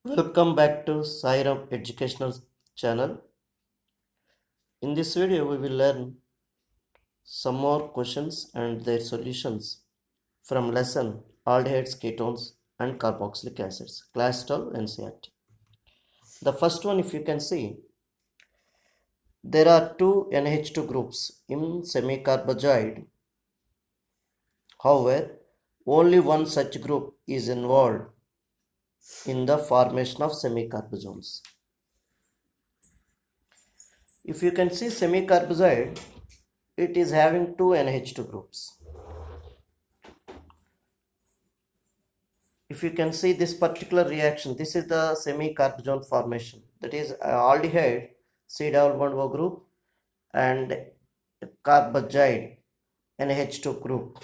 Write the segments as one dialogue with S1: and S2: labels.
S1: Welcome back to Sairam Educational Channel. In this video, we will learn some more questions and their solutions from lesson Aldehydes, Ketones and Carboxylic Acids, Class 12 NCERT. The first one, if you can see, there are two NH2 groups in semicarboxyde. However, only one such group is involved in the formation of semicarbozones. If you can see semicarboxyde, it is having two NH2 groups. If you can see this particular reaction, this is the semi-carbazole formation. That is aldehyde C double bond O group and carboxyde NH2 group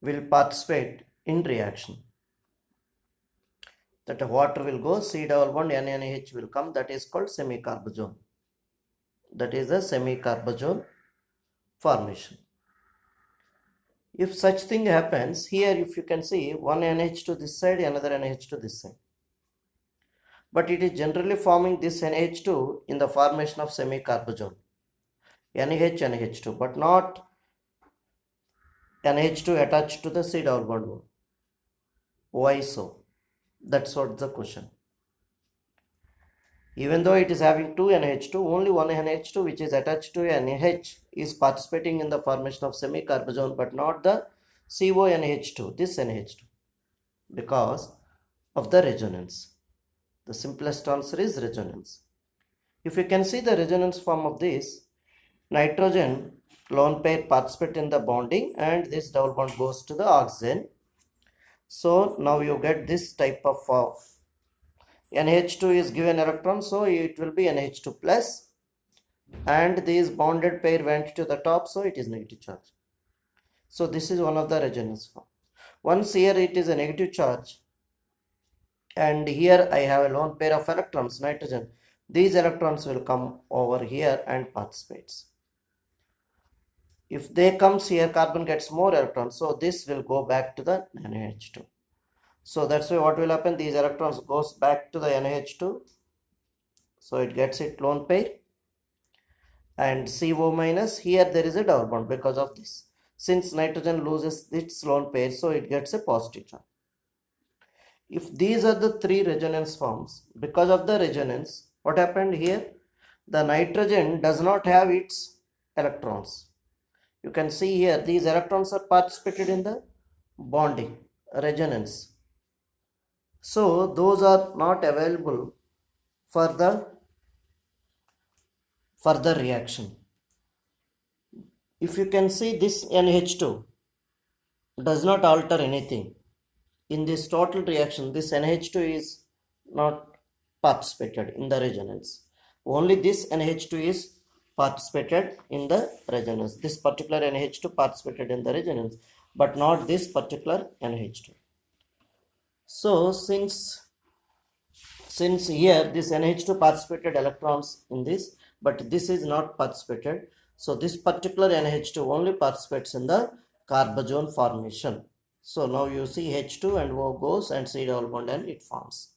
S1: will participate in reaction. That water will go, C double bond NaNH will come. That is called semi-carbazole. That is the semi-carbazole formation. If such thing happens, here if you can see one NH to this side, another NH to this side. But it is generally forming this NH2 in the formation of semi-carbazole. NH2, but not NH2 attached to the C double bond O. Why so? That's what the question. Even though it is having two NH2, only one NH2 which is attached to NH is participating in the formation of semi-carbazole, but not the CONH2, this NH2, because of the resonance. The simplest answer is resonance. If you can see the resonance form of this, nitrogen lone pair participate in the bonding and this double bond goes to the oxygen. So now you get this type of NH2 is given electron, so it will be NH2 plus, and this bonded pair went to the top, so it is negative charge. So this is one of the resonance form. Once here it is a negative charge, and here I have a lone pair of electrons, nitrogen. These electrons will come over here and participates. If they comes here, carbon gets more electrons, so this will go back to the NH2. So that's why what will happen, these electrons goes back to the NH2, so it gets its lone pair, and CO minus, here there is a double bond because of this. Since nitrogen loses its lone pair, so it gets a positive charge. If these are the three resonance forms, because of the resonance, what happened here, the nitrogen does not have its electrons. You can see here these electrons are participated in the bonding, resonance. So those are not available for the further reaction. If you can see this NH2 does not alter anything. In this total reaction, this NH2 is not participated in the resonance. Only this NH2 is participated in the resonance. This particular NH2 participated in the resonance, but not this particular NH2. So since here this NH2 participated electrons in this, but this is not participated, so this particular NH2 only participates in the carbazole formation. So now you see H2 and O goes and C double bond and it forms.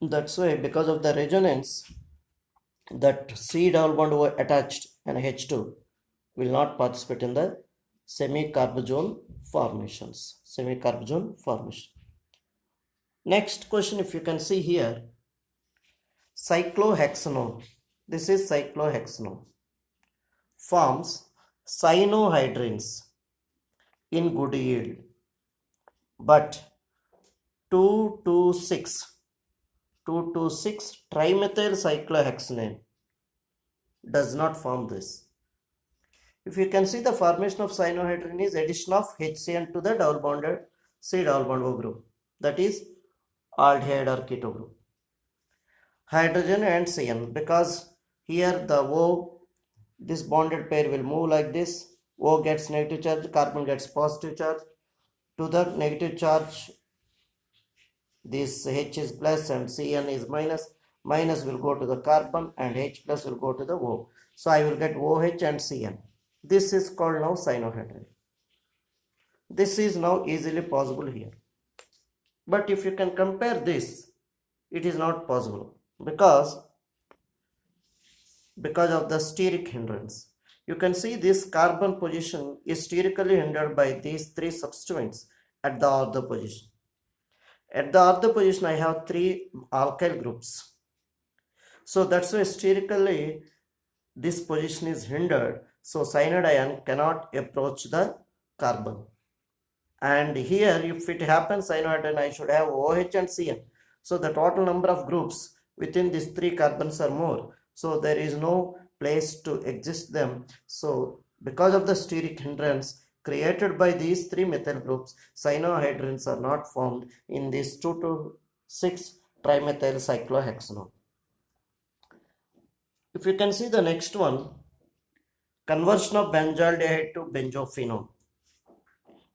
S1: That's why because of the resonance, that C double bond O attached and H2 will not participate in the semi-carbazole formations. Semi-carbazole formation. Next question, if you can see here, cyclohexanone. This is cyclohexanone. Forms cyanohydrins in good yield, but 2,2,6 trimethyl cyclohexanone does not form this. If you can see, the formation of cyanohydrin is addition of HCN to the double bonded C double bond O group, that is aldehyde or keto group. Hydrogen and CN, because here the O, this bonded pair will move like this. O gets negative charge, carbon gets positive charge. To the negative charge, this H is plus and Cn is minus. Minus will go to the carbon and H plus will go to the O. So I will get OH and Cn. This is called now cyanohydrin. This is now easily possible here. But if you can compare this, it is not possible because of the steric hindrance. You can see this carbon position is sterically hindered by these three substituents at the ortho position. At the ortho position, I have three alkyl groups. So that's why sterically this position is hindered. So cyanide ion cannot approach the carbon. And here, if it happens cyanide ion, I should have OH and Cn. So the total number of groups within these three carbons are more. So there is no place to exist them. So because of the steric hindrance created by these three methyl groups, cyanohydrins are not formed in this 2 to 6 trimethyl cyclohexanol. If you can see the next one, conversion of benzaldehyde to benzophenone.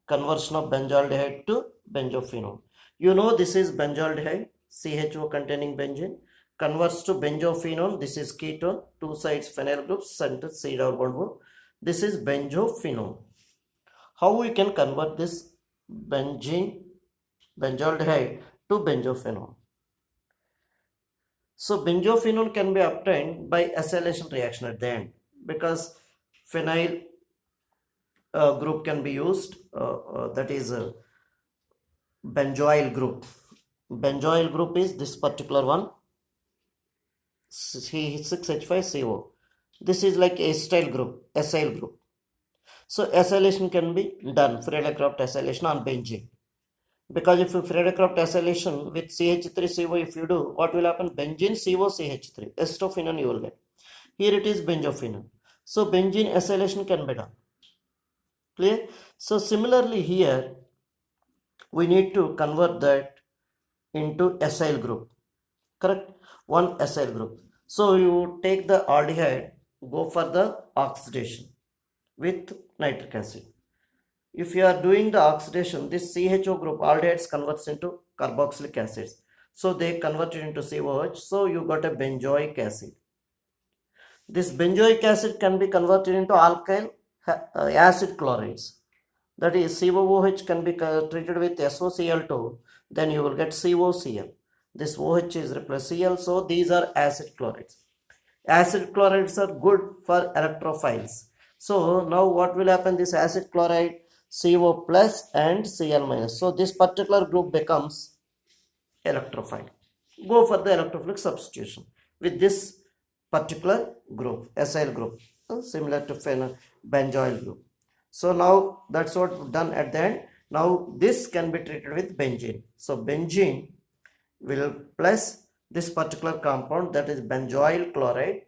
S1: Conversion of benzaldehyde to benzophenone. You know this is benzaldehyde, CHO containing benzene. Converts to benzophenone, this is ketone, two sides phenyl groups, center C double bond O. This is benzophenone. How we can convert this benzaldehyde to benzophenone? So benzophenone can be obtained by acylation reaction at the end, because phenyl group can be used, that is benzoyl group. Benzoyl group is this particular one, C6H5CO. This is like acyl group, acyl group. So acylation can be done, Friedel-Crafts acylation on benzene. Because if you Friedel-Crafts acylation with CH3CO, if you do, what will happen? Benzene CO CH3, acetophenone you will get. Here it is benzophenone. So benzene acylation can be done. Clear? So similarly here, we need to convert that into acyl group. Correct? One acyl group. So you take the aldehyde, go for the oxidation with nitric acid. If you are doing the oxidation, this CHO group aldehydes converts into carboxylic acids. So they convert it into COH. So you got a benzoic acid. This benzoic acid can be converted into alkyl acid chlorides. That is, COOH can be treated with SOCl2. Then you will get COCl. This OH is replaced Cl. So these are acid chlorides. Acid chlorides are good for electrophiles. So now what will happen? This acid chloride, CO plus and Cl minus. So this particular group becomes electrophile. Go for the electrophilic substitution with this particular group, acyl group, similar to benzoyl group. So now that's what done at the end. Now this can be treated with benzene. So benzene will plus this particular compound, that is benzoyl chloride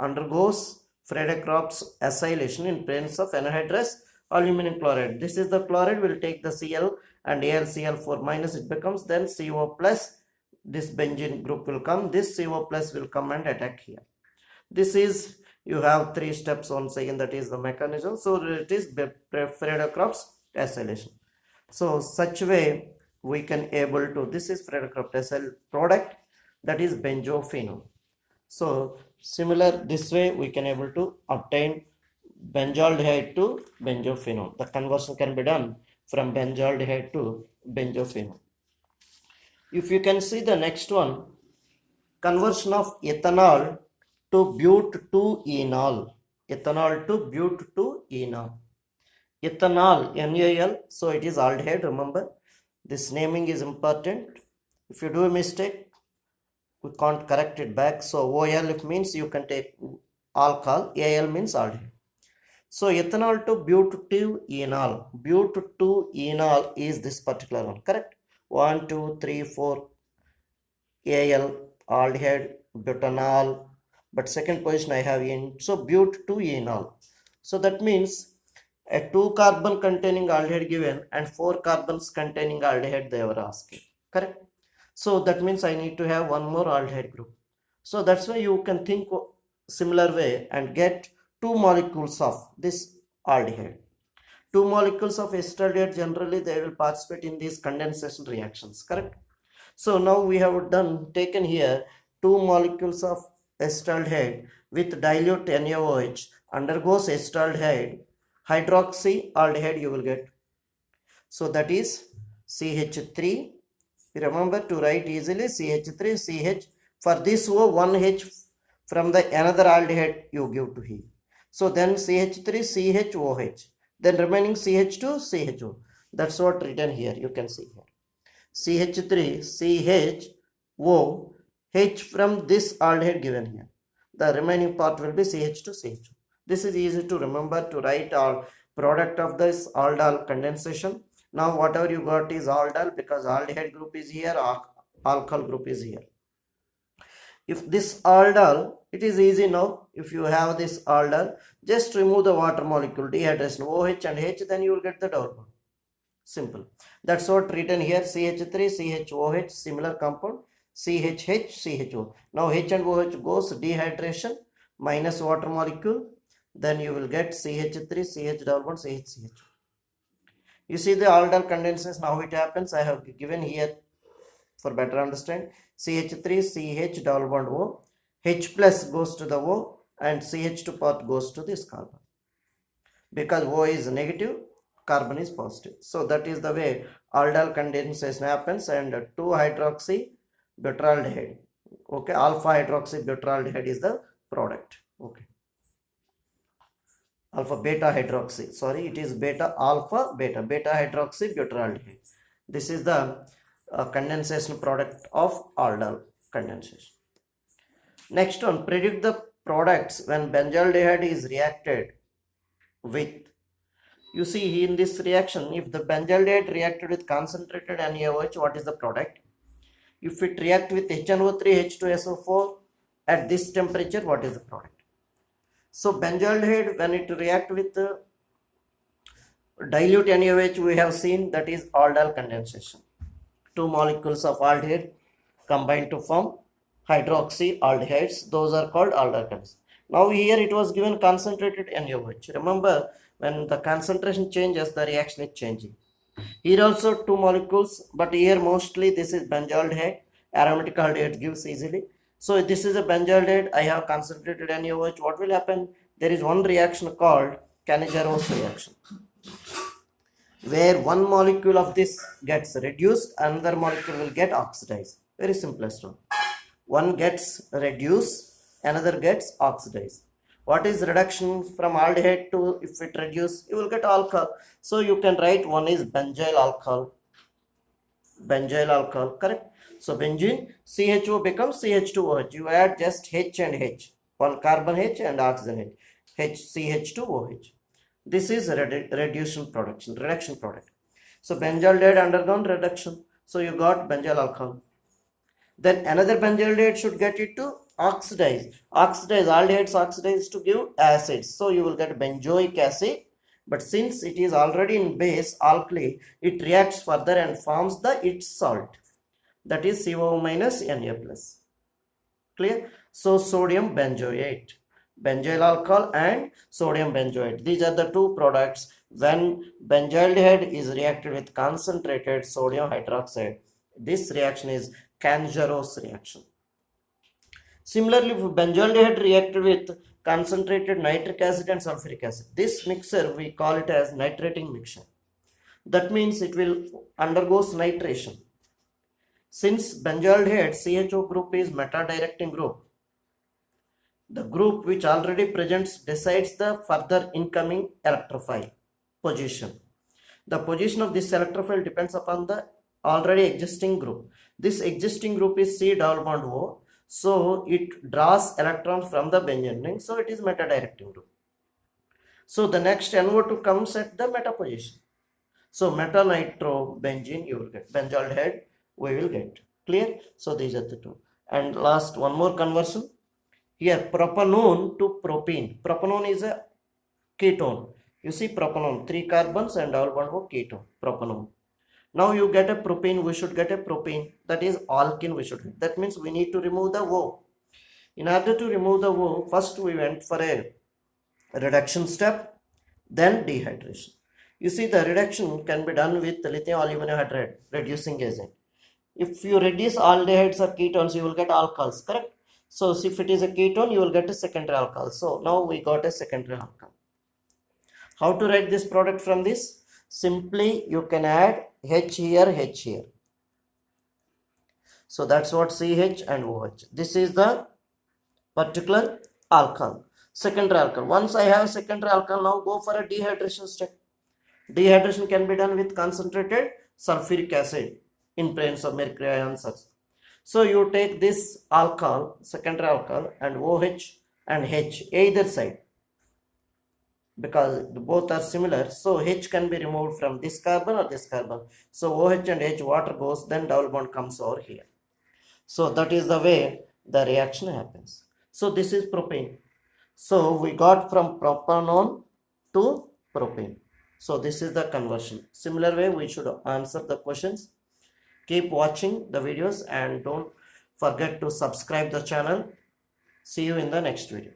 S1: undergoes Friedel-Crafts acylation in presence of anhydrous aluminum chloride. This is the chloride will take the Cl and AlCl4 minus, it becomes then CO plus. This benzene group will come, this CO plus will come and attack here. This is, you have three steps once again, that is the mechanism. So it is Friedel-Crafts acylation. So such way we can able to, this is Friedel-Crafts acyl product, that is benzophenone. So similar, this way we can able to obtain benzaldehyde to benzophenone. The conversion can be done from benzaldehyde to benzophenone. If you can see the next one, conversion of ethanol to but2-enol. Ethanol to but2-enol. Ethanol, NaL, so it is aldehyde, remember. This naming is important. If you do a mistake, we can't correct it back. So OL, it means you can take alcohol, Al means aldehyde. So ethanol to but2-enol. But2-enol is this particular one, correct? 1, 2, 3, 4, Al, aldehyde, butanol, but second position I have in, so but2-enol. So that means a 2 carbon containing aldehyde given and 4 carbons containing aldehyde they were asking, correct? So that means I need to have one more aldehyde group. So that's why you can think similar way and get 2 molecules of this aldehyde. 2 molecules of acetaldehyde, generally they will participate in these condensation reactions, correct? So now we have taken here 2 molecules of acetaldehyde with dilute NaOH, undergoes acetaldehyde hydroxyaldehyde you will get. So that is CH3. Remember to write easily CH3, CH. For this O, 1H from the another aldehyde you give to here. So then CH3, CHOH. Then remaining CH2, CHO. That's what written here. You can see here. CH3, CHO, H from this aldehyde given here. The remaining part will be CH2, CHO. This is easy to remember to write all product of this aldol condensation. Now whatever you got is aldol because aldehyde group is here, alkyl group is here. If this aldol, it is easy now. If you have this aldol, just remove the water molecule, dehydration, OH and H, then you will get the double bond. Simple. That's what written here. CH3, CHOH, similar compound. CHH, CHO. Now H and OH goes dehydration minus water molecule. Then you will get CH3, CH double bond, CH. You see the aldol condensation, how it happens. I have given here for better understand. CH3, CH double bond O. H plus goes to the O and CH2 part goes to this carbon. Because O is negative, carbon is positive. So that is the way aldol condensation happens, and 2-hydroxybutyraldehyde. Okay, alpha hydroxybutyraldehyde is the product. Okay. Alpha beta hydroxy. Sorry, it is beta alpha beta hydroxybutyraldehyde. This is the condensation product of aldol condensation. Next one, predict the products when benzaldehyde is reacted with. You see in this reaction, if the benzaldehyde reacted with concentrated NaOH, what is the product? If it react with HNO3, H2SO4 at this temperature, what is the product? So benzaldehyde, when it react with dilute NaOH, we have seen that is aldol condensation. Two molecules of aldehyde combined to form hydroxyaldehydes. Those are called aldol condensation. Now here it was given concentrated NaOH. Remember, when the concentration changes, the reaction is changing. Here also two molecules, but here mostly this is benzaldehyde. Aromatic aldehyde gives easily. So this is a benzaldehyde. I have concentrated NaOH. What will happen? There is one reaction called Cannizzaro reaction, where one molecule of this gets reduced, another molecule will get oxidized. Very simplest one. One gets reduced, another gets oxidized. What is reduction from aldehyde to, if it reduce, you will get alcohol. So you can write one is benzyl alcohol, correct? So benzene, CHO becomes CH2OH. You add just H and H, one carbon H and oxygen H, CH2OH. This is reduction product. So benzaldehyde undergone reduction. So you got benzyl alcohol. Then another benzaldehyde should get it to oxidize. Aldehydes oxidize to give acids. So you will get benzoic acid. But since it is already in base alkali, it reacts further and forms its salt. That is CO minus Na plus. Clear? So sodium benzoate. Benzyl alcohol and sodium benzoate. These are the two products when benzaldehyde is reacted with concentrated sodium hydroxide. This reaction is Cannizzaro reaction. Similarly, if benzaldehyde reacted with concentrated nitric acid and sulfuric acid, this mixture we call it as nitrating mixture. That means it will undergo nitration. Since benzaldehyde CHO group is meta-directing group, the group which already presents decides the further incoming electrophile position. The position of this electrophile depends upon the already existing group. This existing group is C double bond O. So it draws electrons from the benzene ring. So it is meta-directing group. So the next NO2 comes at the meta position. So meta-nitrobenzene you will get. Benzaldehyde we will get. Clear? So these are the two. And last one more conversion. Here propanone to propene. Propanone is a ketone. You see propanone, 3 carbons and double bond O ketone. Propanone. Now you get a propene, we should get a propene, that is alkene we should get. That means we need to remove the O. In order to remove the O, first we went for a reduction step, then dehydration. You see the reduction can be done with lithium aluminum hydride, reducing agent. If you reduce aldehydes or ketones, you will get alcohols, correct? So if it is a ketone, you will get a secondary alcohol. So now we got a secondary alcohol. How to write this product from this? Simply you can add H here, H here. So that's what CH and OH. This is the particular alcohol, secondary alcohol. Once I have secondary alcohol, now go for a dehydration step. Dehydration can be done with concentrated sulfuric acid in presence of mercury ions. So you take this alcohol, secondary alcohol, and OH and H either side, because both are similar. So H can be removed from this carbon or this carbon. So OH and H, water goes, then double bond comes over here. So that is the way the reaction happens. So this is propane. So we got from propanone to propane. So this is the conversion. Similar way we should answer the questions. Keep watching the videos and don't forget to subscribe the channel. See you in the next video.